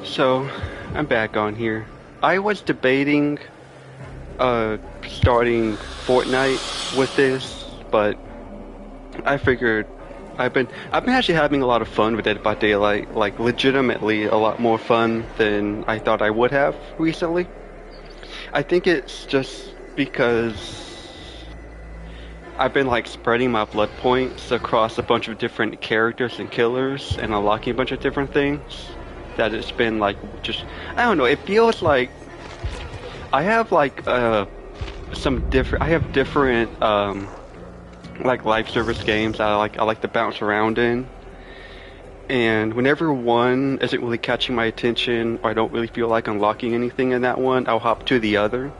So, I'm back on here. I was debating starting Fortnite with this, but I figured I've been actually having a lot of fun with Dead by Daylight, like legitimately a lot more fun than I thought I would have recently. I think it's just because I've been like spreading my blood points across a bunch of different characters and killers and unlocking a bunch of different things that it's been like just I don't know, it feels like I have like I have different like live service games I like to bounce around in, and whenever one isn't really catching my attention or I don't really feel like unlocking anything in that one, I'll hop to the other.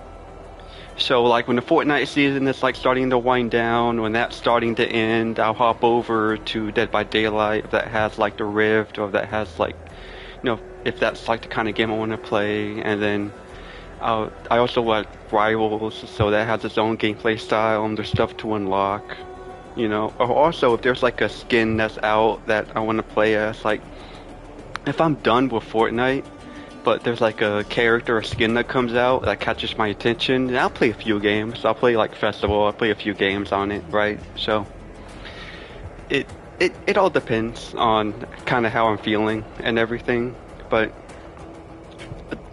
So like when the Fortnite season is like starting to wind down, when that's starting to end, I'll hop over to Dead by Daylight if that has like the Rift, or if that has like, if that's like the kind of game I want to play. And then I also like Rivals, so that has its own gameplay style and there's stuff to unlock. Or also if there's like a skin that's out that I want to play as, like if I'm done with Fortnite, but there's like a character or skin that comes out that catches my attention, and I'll play a few games. I'll play like Festival, I'll play a few games on it, right? So it it all depends on kind of how I'm feeling and everything. But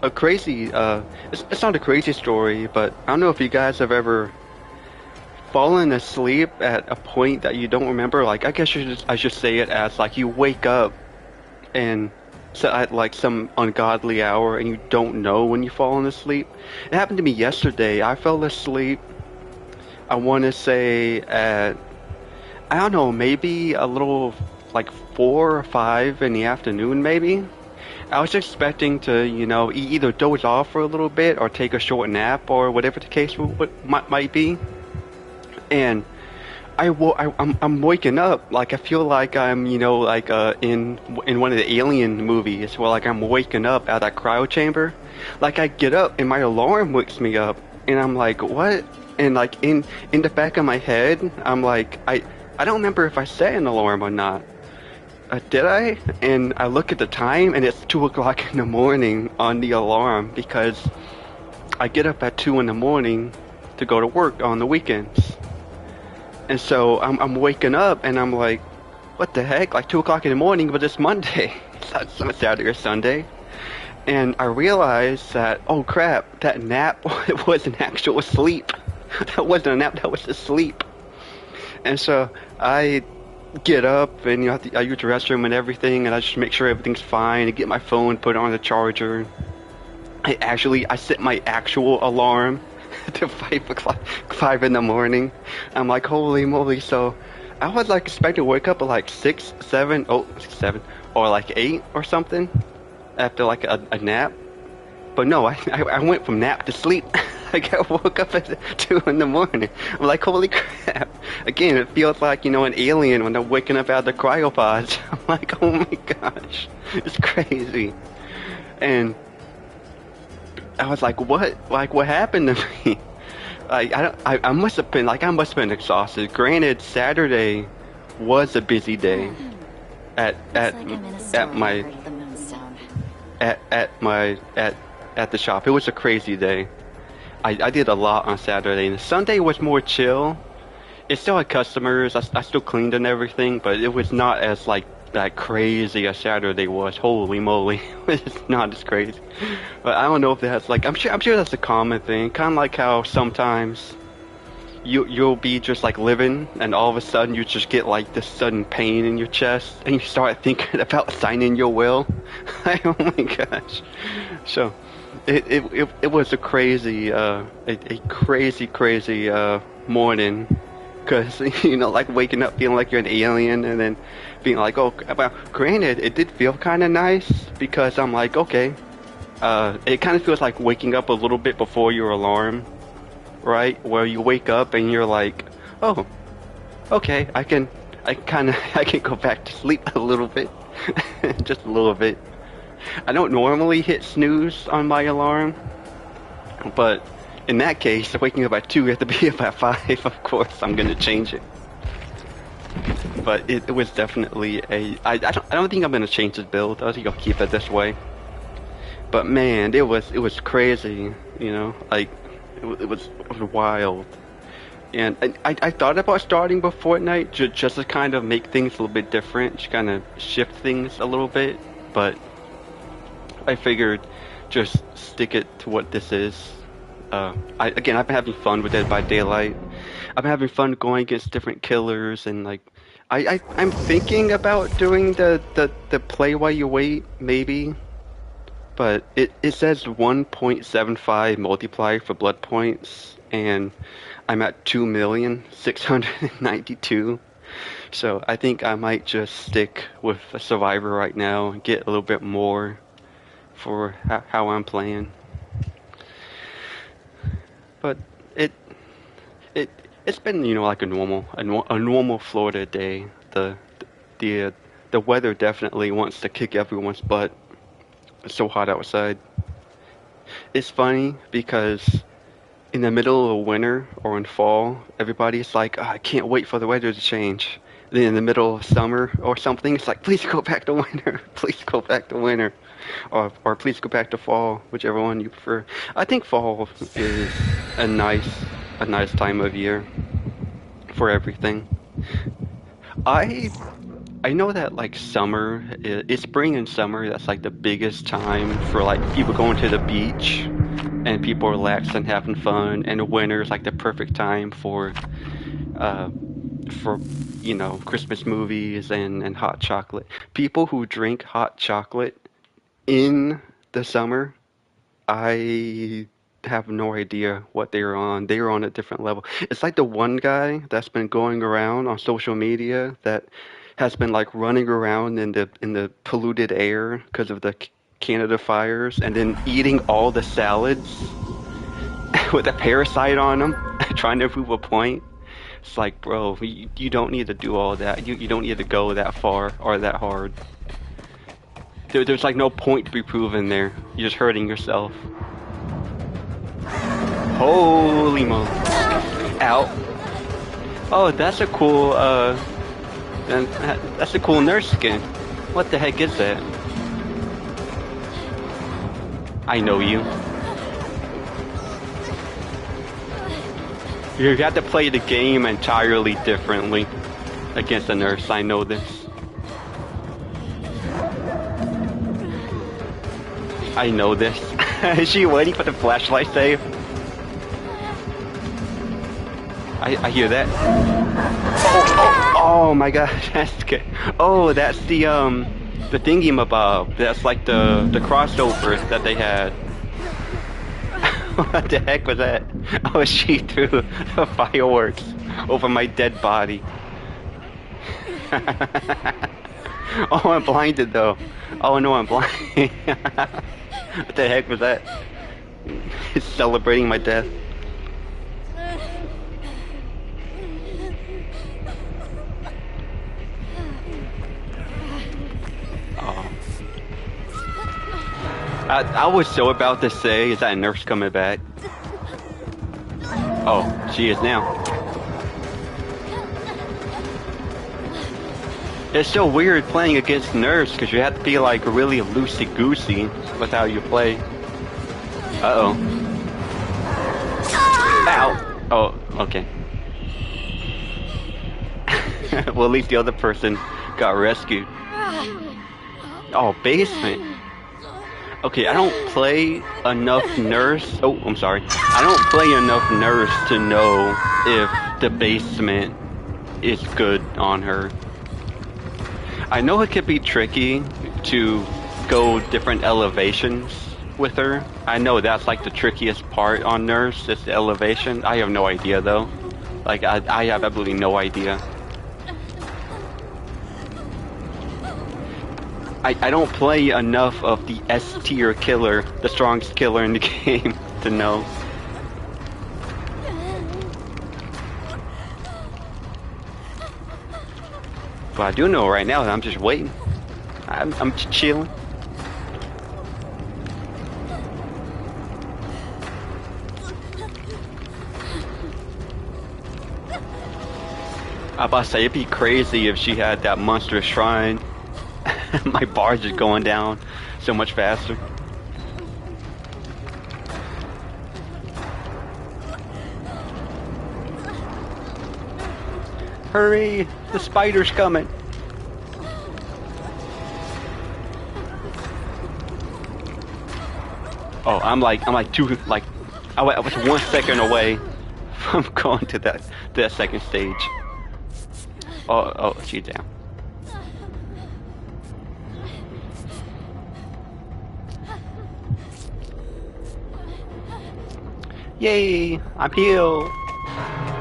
a crazy it's not a crazy story, but I don't know if you guys have ever fallen asleep at a point that you don't remember. Like, I guess I should say it as like you wake up and so at like some ungodly hour and you don't know when you've fallen asleep. It happened to me yesterday. I fell asleep, I want to say at, I don't know, maybe a little like 4 or 5 in the afternoon, maybe. I was expecting to, either doze off for a little bit or take a short nap or whatever the case might be. And I'm waking up like I feel like I'm like in one of the Alien movies where like I'm waking up out of that cryo chamber. Like I get up and my alarm wakes me up and I'm like, what? And like in the back of my head I'm like, I don't remember if I set an alarm or not. Did I? And I look at the time and it's 2 o'clock in the morning on the alarm because I get up at 2 in the morning to go to work on the weekends. And so I'm waking up and I'm like, what the heck? Like 2 o'clock in the morning, but it's Monday. It's not Saturday or Sunday. And I realized that, oh crap, that nap was an actual sleep. That wasn't a nap, that was a sleep. And so I get up and I use the restroom and everything, and I just make sure everything's fine and get my phone, put it on the charger. I set my actual alarm to 5 o'clock, 5 in the morning. I'm like, holy moly! So I was like expecting to wake up at like 6, 7, 7, or like 8 or something after like a nap. But no, I went from nap to sleep. Like I woke up at 2 in the morning. I'm like, holy crap! Again, it feels like an alien when they're waking up out of the cryopods. I'm like, oh my gosh, it's crazy. And I was like, what? Like, what happened to me? Like, I must have been exhausted. Granted, Saturday was a busy day at at at my at the shop. It was a crazy day. I did a lot on Saturday, and Sunday was more chill. It still had customers. I still cleaned and everything, but it was not as like that crazy as Saturday was. Holy moly, it's not as crazy. But I don't know if that's like, I'm sure that's a common thing. Kind of like how sometimes you'll be just like living, and all of a sudden you just get like this sudden pain in your chest, and you start thinking about signing your will. Oh my gosh. So it was a crazy crazy morning, because like waking up feeling like you're an alien, and then being like, oh well, granted it did feel kind of nice because I'm like, okay, it kind of feels like waking up a little bit before your alarm, right, where you wake up and you're like, oh, okay, I can go back to sleep a little bit. Just a little bit. I don't normally hit snooze on my alarm, but in that case, waking up at 2, you have to be up at 5. Of course, I'm gonna change it. But it was definitely I don't think I'm gonna change this build. I think I'll keep it this way. But man, it was crazy, you know, like it was wild. And I thought about starting with Fortnite just to kind of make things a little bit different, to kind of shift things a little bit. But I figured just stick it to what this is. I've been having fun with Dead by Daylight. I've been having fun going against different killers and like I'm thinking about doing the play while you wait, maybe. But it says 1.75 multiplier for blood points, and I'm at 2,692,000. So I think I might just stick with a survivor right now and get a little bit more for how I'm playing. But it it it's been like a normal Florida day. The the weather definitely wants to kick everyone's butt. It's so hot outside. It's funny because in the middle of winter or in fall, everybody's like, "Oh, I can't wait for the weather to change." Then in the middle of summer or something, it's like, please go back to winter. Please go back to winter. Or please go back to fall, whichever one you prefer. I think fall is a nice a nice time of year for everything. I I know that like summer, it's spring and summer. That's like the biggest time for like people going to the beach and people relaxing, having fun. And winter is like the perfect time uh, for Christmas movies and hot chocolate. People who drink hot chocolate in the summer, I have no idea what they're on. They are on a different level. It's like the one guy that's been going around on social media that has been like running around in the polluted air because of the Canada fires, and then eating all the salads with a parasite on them, trying to prove a point. It's like, bro, you don't need to do all that. You don't need to go that far or that hard. There's like no point to be proven there. You're just hurting yourself. Holy moly. Ow. Oh, that's a cool nurse skin. What the heck is that? I know you. You have to play the game entirely differently against a nurse. I know this. I know this. Is she waiting for the flashlight save? I hear that. Oh my gosh, that's good. Oh, that's the thingy-mabob. That's like the crossover that they had. What the heck was that? Oh, she threw the fireworks over my dead body. Oh, I'm blinded though. Oh no, I'm blind. What the heck was that? It's celebrating my death. Oh. I was so about to say, is that nurse coming back? Oh, she is now. It's so weird playing against nurse because you have to be like really loosey-goosey with how you play. Uh-oh. Ow! Oh, okay. Well, at least the other person got rescued. Oh, basement. Okay, I don't play enough nurse. Oh, I'm sorry. I don't play enough nurse to know if the basement is good on her. I know it could be tricky to go different elevations with her. I know that's like the trickiest part on nurse, is the elevation. I have no idea though. Like I have absolutely no idea. I don't play enough of the S tier killer, the strongest killer in the game, to know. But I do know right now that I'm just waiting. I'm chilling. I about to say it'd be crazy if she had that monster shrine. My bar's just going down so much faster. Hurry! The spider's coming! Oh, I'm like I was 1 second away from going to that second stage. Oh, she's down. Yay! I'm healed!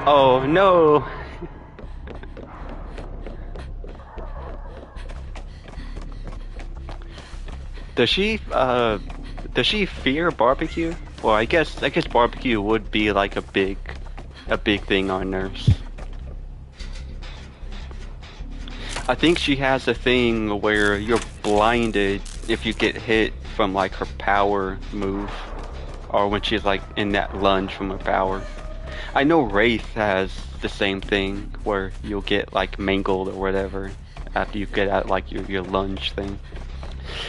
Oh no! Does she fear barbecue? Well, I guess barbecue would be like a big thing on nurse. I think she has a thing where you're blinded if you get hit from like her power move, or when she's like in that lunge from her power. I know Wraith has the same thing where you'll get like mangled or whatever after you get out like your lunge thing.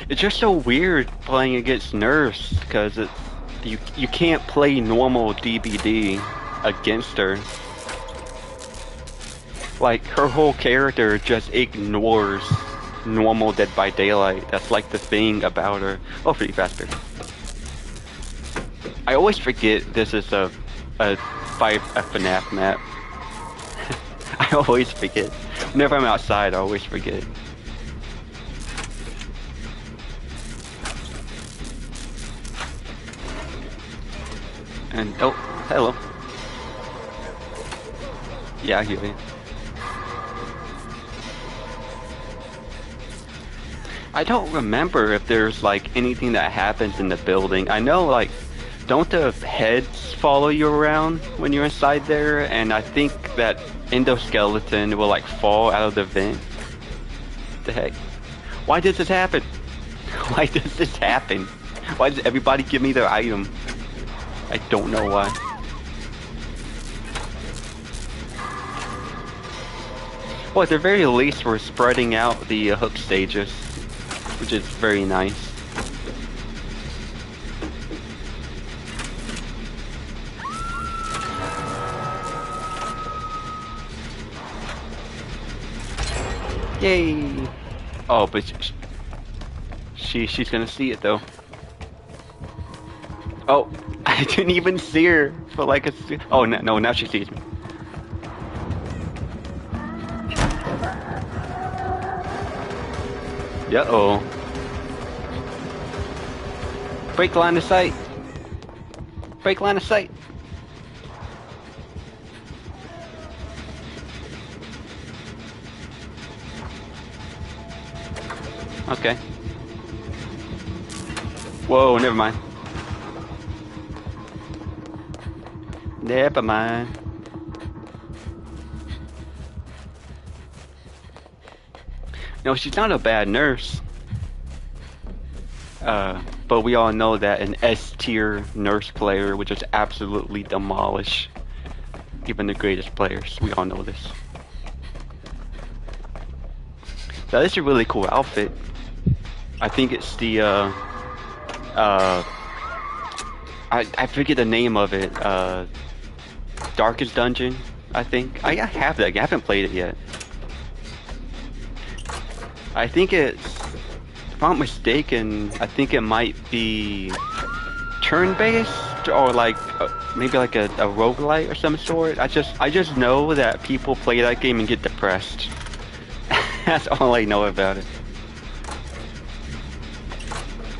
It's just so weird playing against Nurse because you can't play normal DBD against her. Like her whole character just ignores normal Dead by Daylight. That's like the thing about her. Oh, pretty fast bear. I always forget this is a FNAF map. I always forget. Whenever I'm outside, I always forget. And oh, hello. Yeah, I hear you. I don't remember if there's like anything that happens in the building. I know like, don't the heads follow you around when you're inside there? And I think that endoskeleton will like fall out of the vent. What the heck? Why does this happen? Why does this happen? Why does everybody give me their item? I don't know why. Well, at the very least, we're spreading out the hook stages, which is very nice. Yay! Oh, but she's gonna see it though. Oh, I didn't even see her for like a. Oh no, now she sees me. Uh-oh. Break line of sight. Break line of sight. Okay. Whoa, never mind. Never mind. No, she's not a bad nurse. But we all know that an S-tier nurse player would just absolutely demolish even the greatest players. We all know this. That is a really cool outfit. I think it's the I forget the name of it. Darkest Dungeon, I think. I have that. I haven't played it yet. I think it's, if I'm not mistaken, I think it might be turn-based or like maybe like a roguelite or some sort. I just know that people play that game and get depressed. That's all I know about it.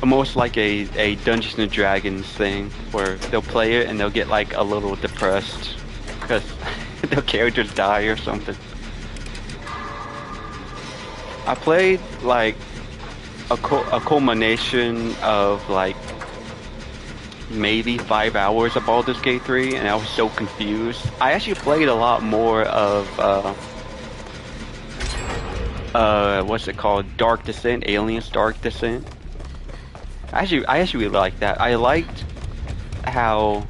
Almost like a Dungeons and Dragons thing where they'll play it and they'll get like a little depressed because their characters die or something. I played like a culmination of like maybe 5 hours of Baldur's Gate 3 and I was so confused. I actually played a lot more of what's it called? Dark Descent, Aliens Dark Descent. I actually really liked that. I liked how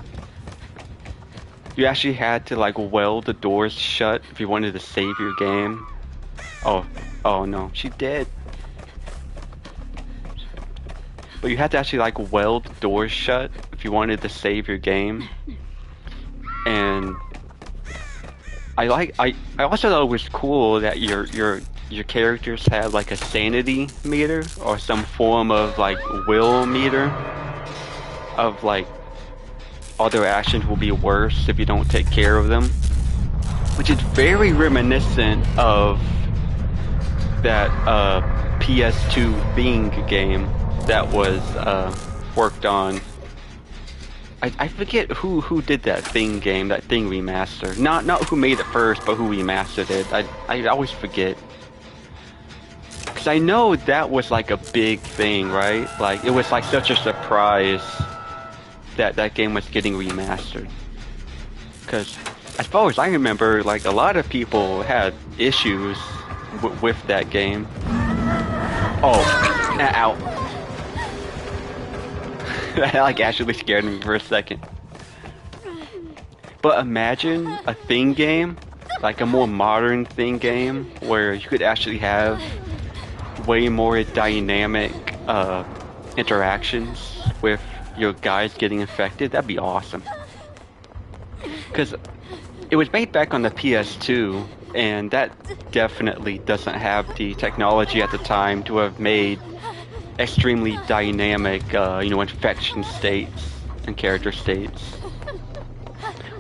you actually had to like weld the doors shut if you wanted to save your game. Oh no, she did. But you had to actually like weld the doors shut if you wanted to save your game. And I also thought it was cool that your characters have like a sanity meter or some form of like will meter of like all their actions will be worse if you don't take care of them, which is very reminiscent of that PS2 Thing game that was worked on. I forget who did that Thing game, that Thing remaster. Not who made it first, but who remastered it. I always forget. Because I know that was like a big thing, right? Like, it was like such a surprise that that game was getting remastered. Because as far as I remember, like, a lot of people had issues with that game. Oh, ow. That like actually scared me for a second. But imagine a Thing game, like a more modern Thing game, where you could actually have way more dynamic interactions with your guys getting infected. That'd be awesome. Because it was made back on the PS2, and that definitely doesn't have the technology at the time to have made extremely dynamic, infection states and character states.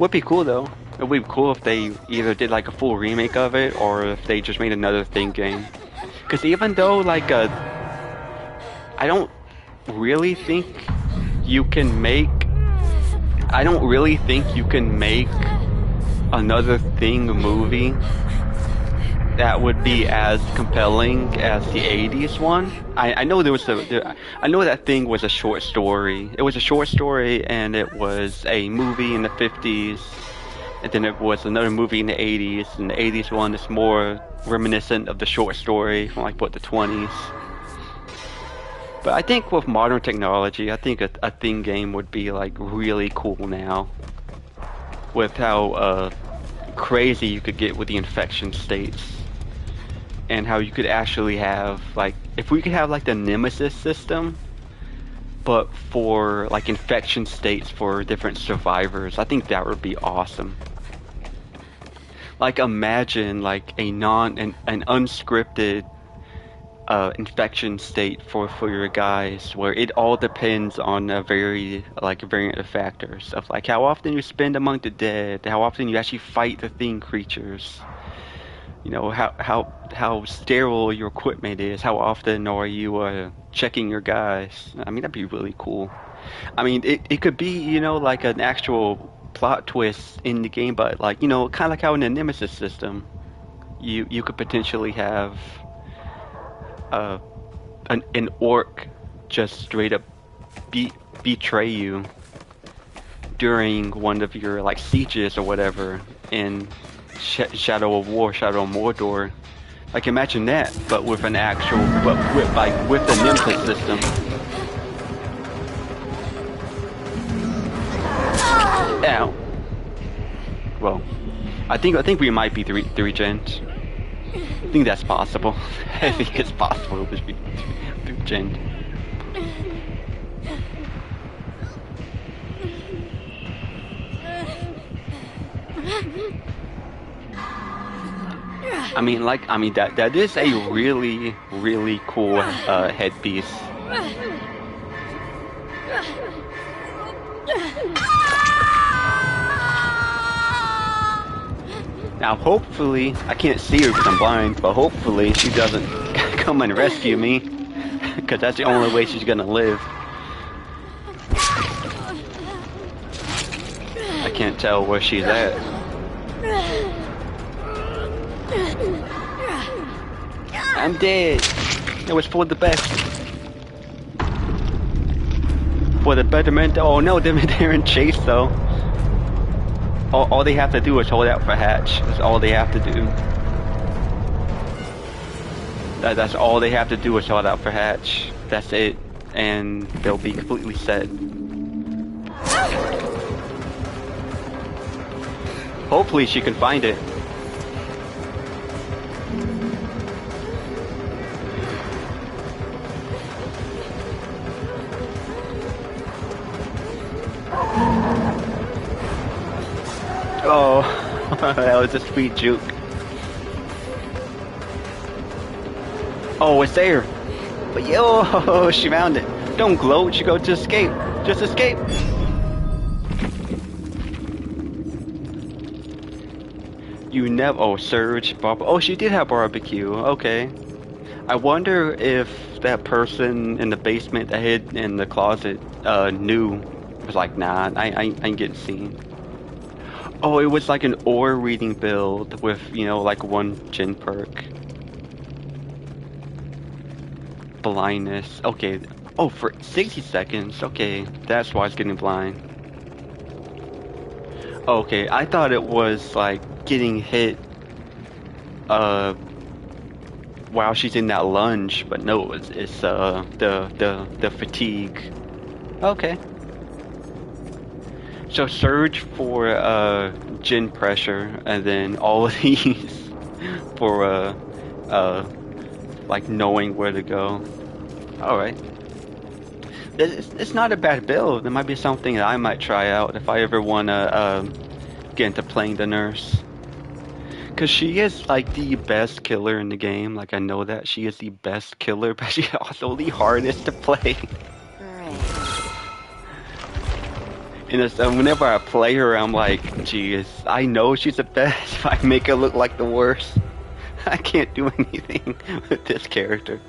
Would be cool though. It would be cool if they either did like a full remake of it, or if they just made another Thing game. Because even though like I don't really think you can make another Thing movie that would be as compelling as the 80s one. I know I know that Thing was a short story. It was a short story, and it was a movie in the 50s, and then it was another movie in the 80s, and the 80s one is more reminiscent of the short story from like, what, the 20s. But I think with modern technology, I think a Thing game would be like really cool now, with how crazy you could get with the infection states, and how you could actually have like, if we could have like the Nemesis system, but for like infection states for different survivors. I think that would be awesome. Like, imagine like an unscripted infection state for your guys, where it all depends on a very like variant of factors of like how often you spend among the dead, how often you actually fight the Thing creatures, how sterile your equipment is, how often are you checking your guys. I mean, that'd be really cool. I mean, it could be, like an actual plot twist in the game, but like, kind of like how in the Nemesis system, you could potentially have an orc just straight up betray you during one of your like sieges or whatever in Shadow of Mordor. Like, imagine that, but with an actual, with the Nemesis system. Ow. Well, I think we might be three gens. I think that's possible. I think it's possible to be 3 gens. I mean, that is a really, really cool headpiece. Now, hopefully, I can't see her because I'm blind, but hopefully she doesn't come and rescue me, because that's the only way she's gonna live. I can't tell where she's at. I'm dead. It was for the best. For the betterment. Oh no, they're in chase though. All they have to do is hold out for hatch. That's all they have to do. That's all they have to do is hold out for hatch. That's it. And they'll be completely set. Hopefully she can find it. Oh, That was a sweet juke. Oh, it's there. But yo, she found it. Don't gloat, you go to escape. Just escape. You never. Oh, Surge, Bob. Oh, she did have barbecue. Okay. I wonder if that person in the basement that hid in the closet knew. Was like, nah, I ain't getting seen. Oh, it was like an ore reading build with, like one gen perk. Blindness. Okay. Oh, for 60 seconds. Okay, that's why it's getting blind. Okay, I thought it was like getting hit while she's in that lunge, but no, it's the fatigue. Okay. So surge for gin pressure, and then all of these for like knowing where to go. All right. It's not a bad build. It might be something that I might try out if I ever wanna get into playing the nurse. Cause she is like the best killer in the game. Like I know that she is the best killer, but she's also the hardest to play. And whenever I play her, I'm like, geez, I know she's the best, but I make her look like the worst. I can't do anything with this character.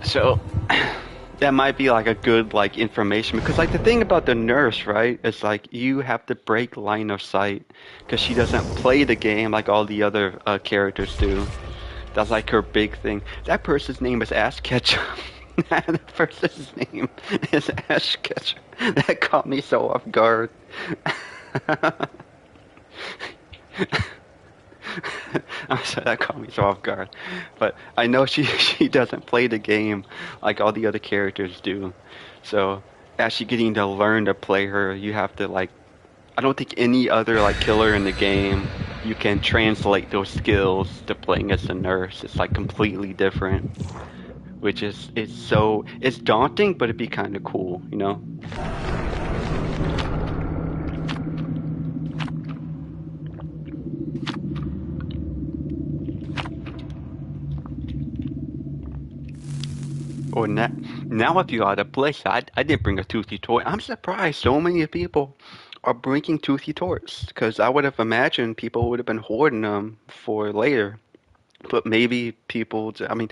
So that might be like a good like information, because like the thing about the nurse, right, is like you have to break line of sight because she doesn't play the game like all the other characters do. That's like her big thing. That person's name is Ash Ketchum. The person's name is Ash Ketchum. That caught me so off guard. I'm sorry, that caught me so off guard. But I know she doesn't play the game like all the other characters do. So actually getting to learn to play her, you have to like, I don't think any other like killer in the game you can translate those skills to playing as a nurse. It's like completely different. Which is it's daunting, but it'd be kind of cool, you know? Or now if you out of place, I did bring a toothy toy. I'm surprised so many people are bringing toothy toys, because I would have imagined people would have been hoarding them for later. But maybe people, I mean,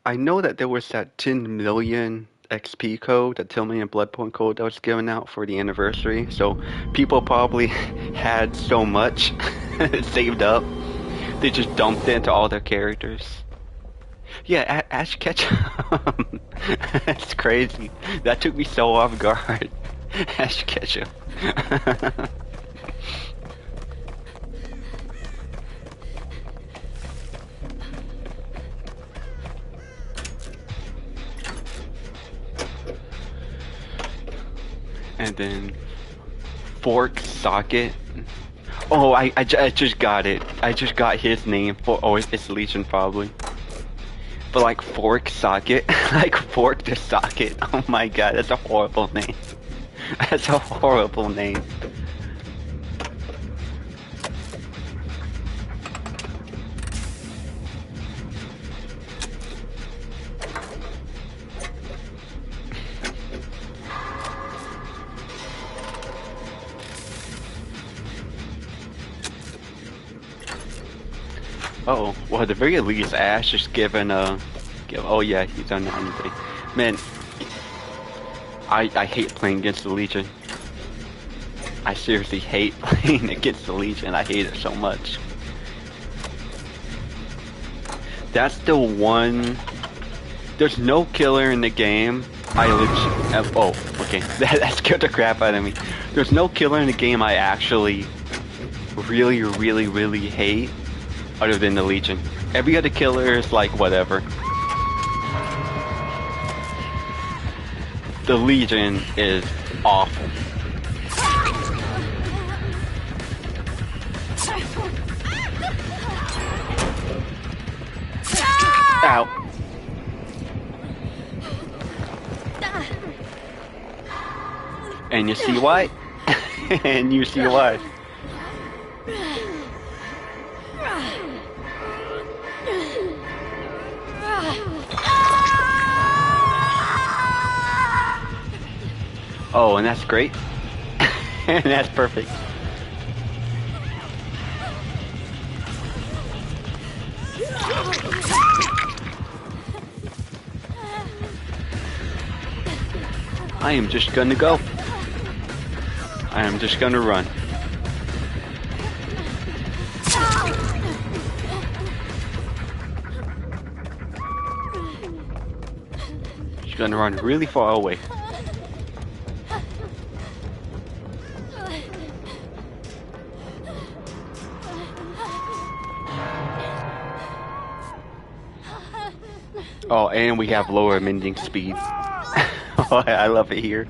I know that there was that 10 million XP code, that 10 million blood point code that was given out for the anniversary. So people probably had so much saved up, they just dumped it into all their characters. Yeah, Ash Ketchum. That's crazy. That took me so off guard. Ash Ketchum. And then fork socket. Oh, I just got it. I just got his name. Oh, it's Legion probably. But like fork socket, like fork the socket. Oh my god, that's a horrible name. That's a horrible name. Oh, well, at the very least, Ash is given oh yeah, he's done anything. Man, I hate playing against the Legion. I seriously hate playing against the Legion. I hate it so much. That's the one. There's no killer in the game. Oh, okay. That scared the crap out of me. There's no killer in the game I actually really hate, other than the Legion. Every other killer is like whatever. The Legion is awful. Ow. And you see why? and you see why. Oh, and that's great. And that's perfect. I am just gonna go. I am just gonna run. She's gonna run really far away. Oh, and we have lower mending speed. Oh, I love it here.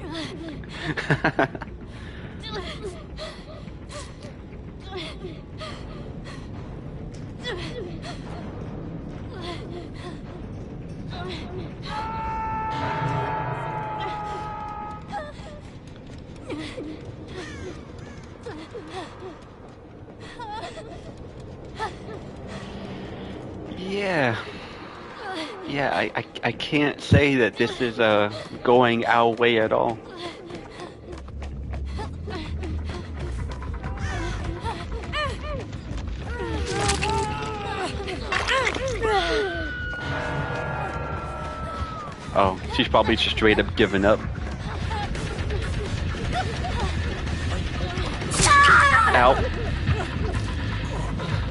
Yeah. Yeah, I can't say that this is going our way at all. Oh, she's probably just straight up giving up. Ow.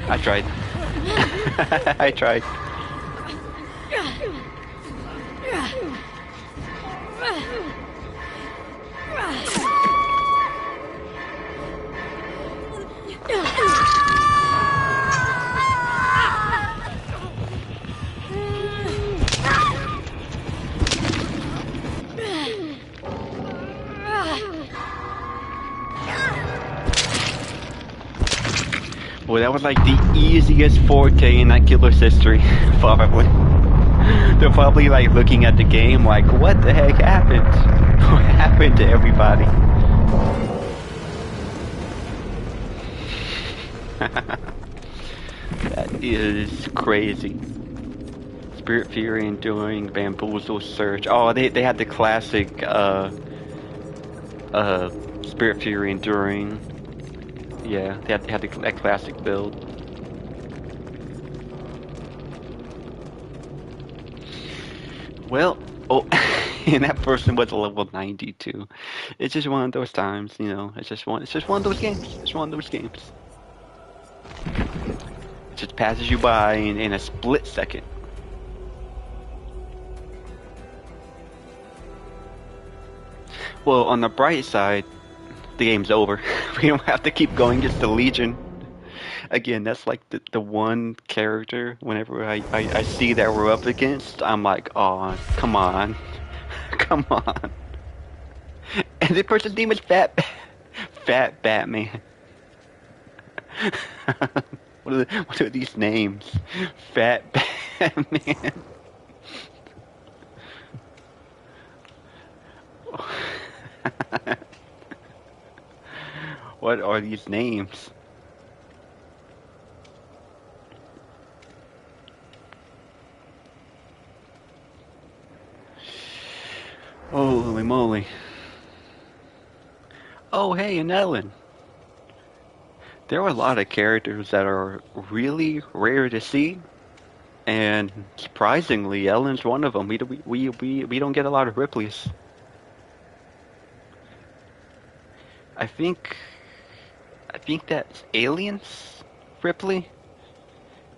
I tried. I tried. Well, that was like the easiest 4K in that killer's history, probably. They're probably like looking at the game like, what the heck happened? What happened to everybody? That is crazy. Spirit Fury Enduring, Bamboozle Search. Oh, they had the classic Spirit Fury Enduring. Yeah, they had that classic build. Well, oh, and that person was a level 92. It's just one of those times, you know. It's just one of those games. It's one of those games. It just passes you by in a split second. Well, on the bright side, the game's over. We don't have to keep going against the Legion. Again, that's like the one character, whenever I see that we're up against, I'm like, oh, come on. Come on. And the person's name is Fat Batman. What are these names? Fat Batman. What are these names? Holy moly. Oh, hey, and Ellen. There are a lot of characters that are really rare to see, and surprisingly, Ellen's one of them. We don't get a lot of Ripleys. I think that's Aliens Ripley,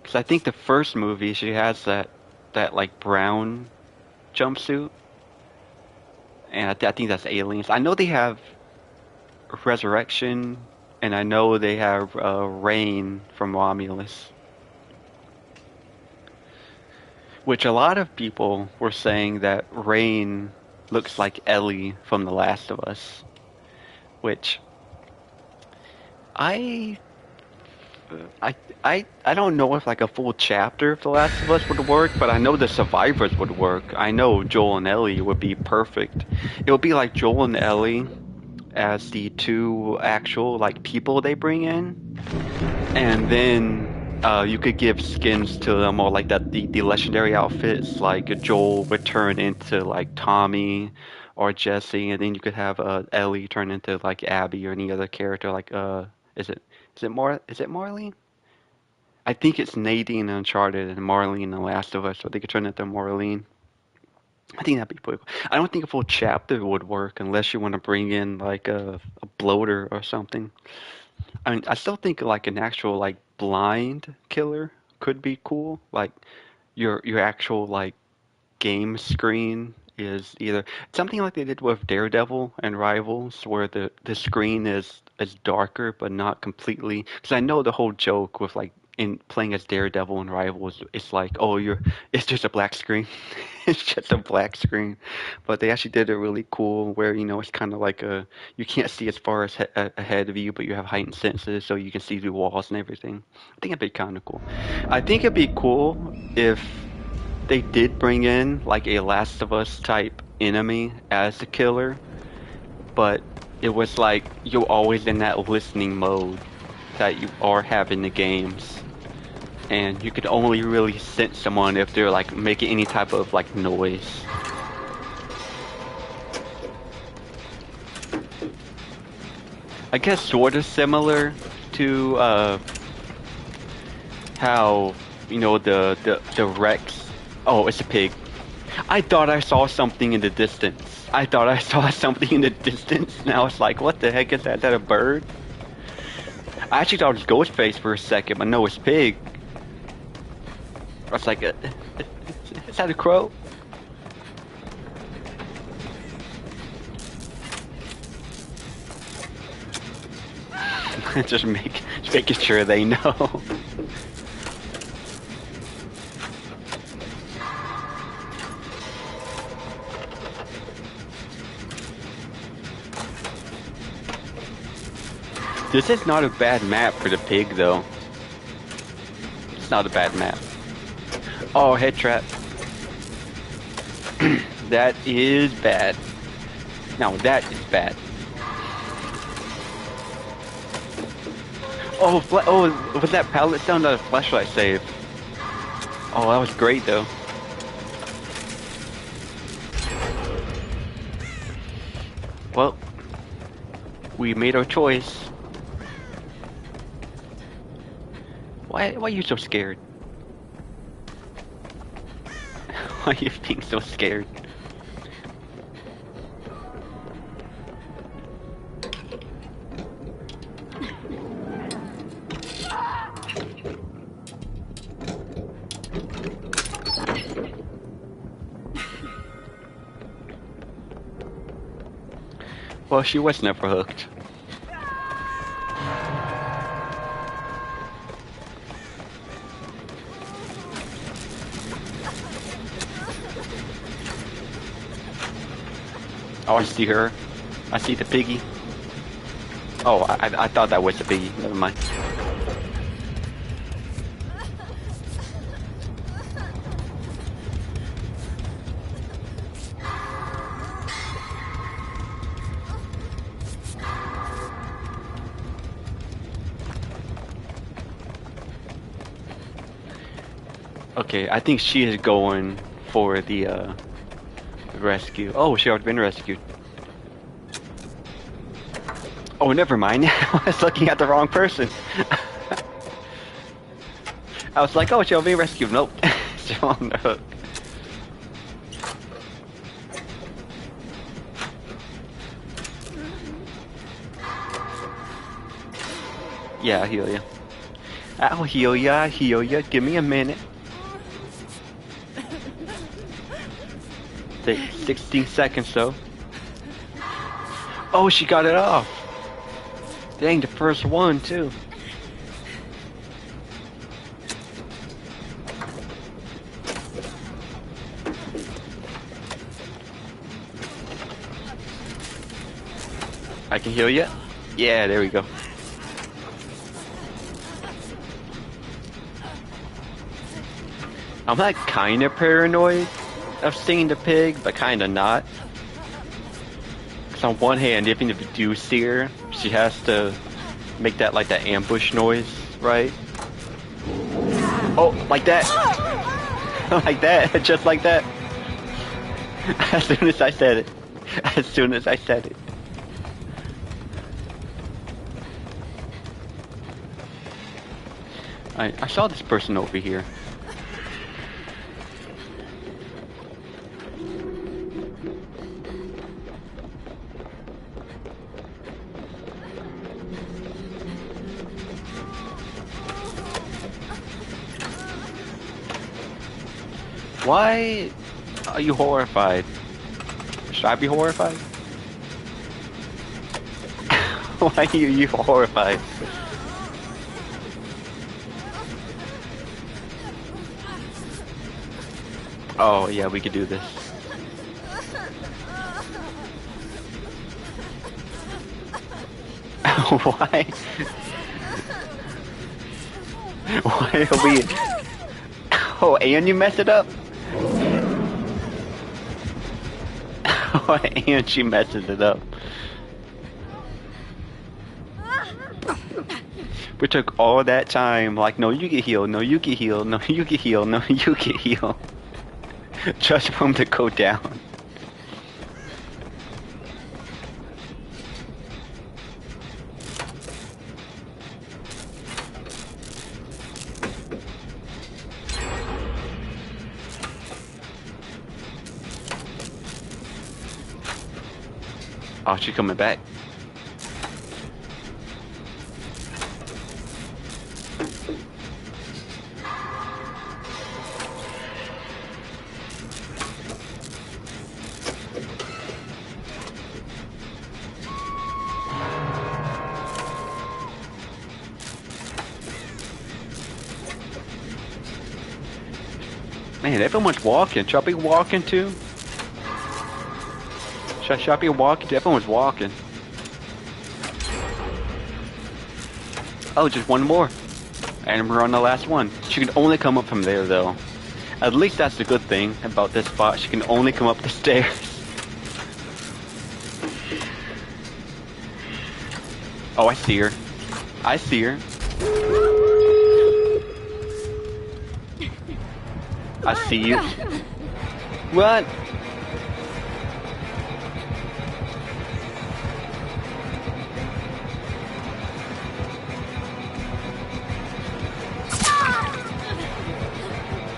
because I think the first movie she has that like brown jumpsuit, and I think that's Aliens. I know they have Resurrection, and I know they have Rain from Romulus, which a lot of people were saying that Rain looks like Ellie from The Last of Us, which I don't know if like a full chapter of The Last of Us would work, but I know the survivors would work. I know Joel and Ellie would be perfect. It would be like Joel and Ellie as the two actual like people they bring in, and then you could give skins to them, or like that the legendary outfits, like Joel would turn into like Tommy or Jesse, and then you could have Ellie turn into like Abby or any other character, like is it is it Marlene? I think it's Nadine in Uncharted and Marlene in The Last of Us, so they could turn into Marlene. I think that'd be pretty cool. I don't think a full chapter would work unless you want to bring in like a bloater or something. I mean, I still think like an actual like blind killer could be cool. Like your actual like game screen is either something like they did with Daredevil and Rivals, where the screen is darker but not completely. Because I know the whole joke with like in playing as Daredevil and Rivals, it's like, oh, it's just a black screen. It's just a black screen. But they actually did it really cool, where it's kind of like you can't see as far as ahead of you, but you have heightened senses, so you can see through walls and everything. I think it'd be kind of cool. I think it'd be cool if they did bring in like a Last of Us type enemy as the killer, but it was like you're always in that listening mode that you are having the games, and you could only really sense someone if they're like making any type of like noise. I guess sort of similar to how the Rex. Oh, it's a pig. I thought I saw something in the distance. I thought I saw something in the distance, and I was like, what the heck is that? Is that a bird? I actually thought it was Ghostface for a second, but no, it's pig. I was like, is that a crow? just making sure they know. This is not a bad map for the pig, though. It's not a bad map. Oh, head trap. That is bad. Now that is bad. Oh, was that pallet down to a flashlight save? Oh, that was great, though. Well, we made our choice. Why are you so scared? Why are you being so scared? Well, she was never hooked. Oh, I see her. I see the piggy. Oh, I thought that was the piggy. Never mind. Okay, I think she is going for the rescue. Oh, she already been rescued. Oh, never mind. I was looking at the wrong person. I was like, oh, she'll be rescued. Nope. She's on the hook. Yeah, I'll heal you. I'll heal ya, I'll heal ya. Give me a minute. Take 16 seconds though. Oh, she got it off. Dang, the first one too. I can heal you? Yeah, there we go. I'm like kinda paranoid of seeing the pig, but kinda not. So on one hand, even if you do see her, she has to make that like that ambush noise, right? Oh, like that. Like that, just like that. As soon as I said it. As soon as I said it. I saw this person over here. Why are you horrified? Should I be horrified? Why are you horrified? Oh yeah, we could do this. Why? Why are we? Oh, and you messed it up. Oh, and she messes it up. We took all that time, like, no, you get healed, no, you get healed, no, you get healed, no, you get healed. Just for him to go down. Oh, she's coming back. Man, everyone's walking. Should I be walking too? Should I be walking? Everyone's walking. Oh, just one more. And we're on the last one. She can only come up from there, though. At least that's the good thing about this spot. She can only come up the stairs. Oh, I see her. I see her. I see you. What?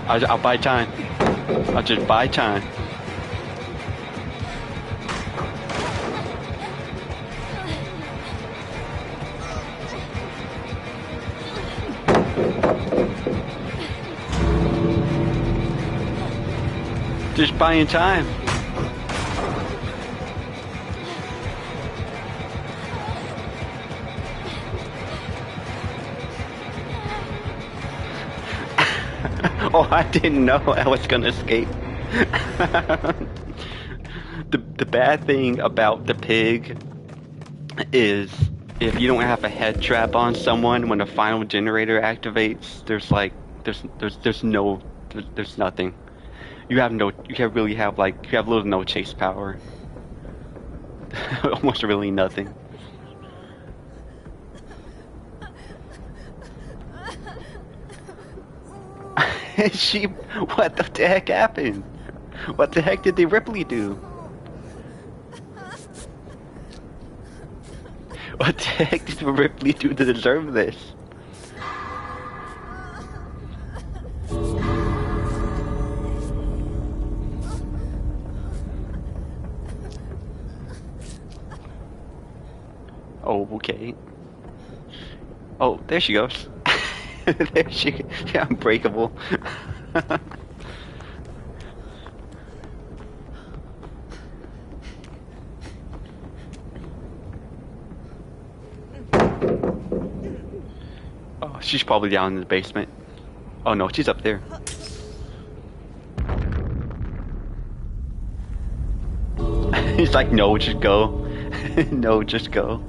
I'll buy time. I'll just buy time. Just buying time. Oh, I didn't know I was gonna escape. The bad thing about the pig is if you don't have a head trap on someone when the final generator activates, there's nothing. You have little to no chase power. Almost really nothing. What the heck happened? What the heck did the Ripley do? What the heck did the Ripley do to deserve this? Oh, okay. Oh, there she goes. There she, yeah, unbreakable. Oh, she's probably down in the basement. Oh no, she's up there. He's like, no, just go. No, just go.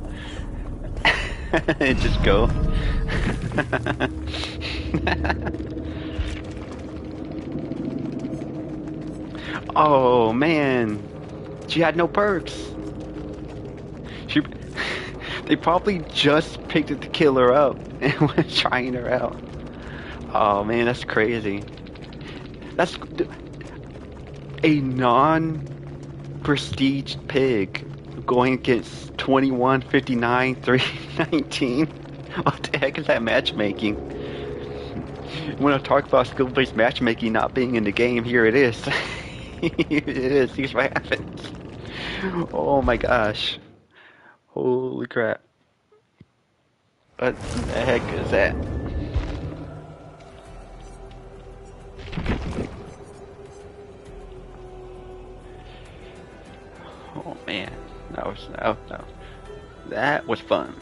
Just go. Oh man, she had no perks. They probably just picked the killer up and was trying her out. Oh man, that's crazy. That's a non-prestige pig going against 21, 59, 319. What the heck is that matchmaking? When I talk about skill-based matchmaking not being in the game, here it is. Here it is. Here's what happens. Oh my gosh. Holy crap. What the heck is that? Oh man. That was fun.